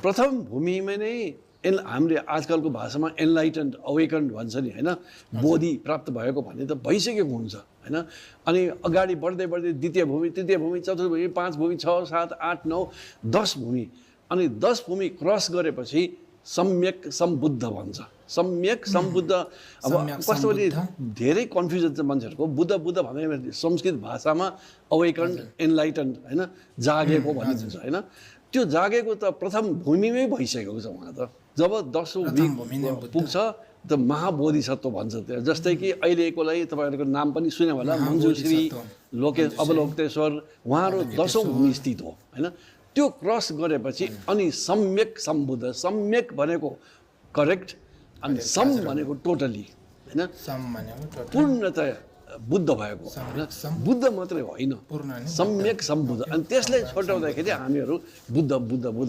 प्रथम भूमिमै नै हामीले आजकलको भाषामा एनलाइटन्ड अवेकन्ड भन्छ नि होइन, बोधि प्राप्त भएको भन्ने त भइसकेको हुन्छ होइन। अनि अगाडि बढ्दै बढ्दै द्वितीय भूमि, तृतीय भूमि, चतुर्थ भूमि, 5 भूमि, 6, 7, 8, 9, 10 भूमि, अनि 10 भूमि क्रस गरेपछि सम्यक सम्बुद्ध भन्छ। सम्यक सम्बुद्ध अब कस्तो भने धेरै कन्फ्युजन छ मान्छेहरूको। बुद्ध बुद्ध भन्ने संस्कृत भाषामा अवेकन्ड एनलाइटन्ड होइन, जागेको भन्ने हुन्छ होइन। त्यो जागेको त प्रथम भूमिमै भइसकेको छ उहाँ त। जब 10औं भूमि पुग्छ त महाबोधिसत्व भन्छ त्यहाँ। जस्तै कि अहिलेकोलाई तपाईँहरूको नाम पनि सुन्यो होला, मञ्जुश्री अवलोकेश्वर, उहाँहरू 10औं भूमि स्थित हो होइन। त्यो क्रस गरेपछि अनि सम्यक सम्बुद्ध, सम्यक भनेको करेक्ट, अनि सम भनेको टोटली होइन, पूर्णतया बुद्ध भएको होइन। बुद्ध मात्रै होइन, सम्यक सम्बुद्ध। अनि त्यसलाई छोटाउँदाखेरि हामीहरू बुद्ध बुद्ध बुद्ध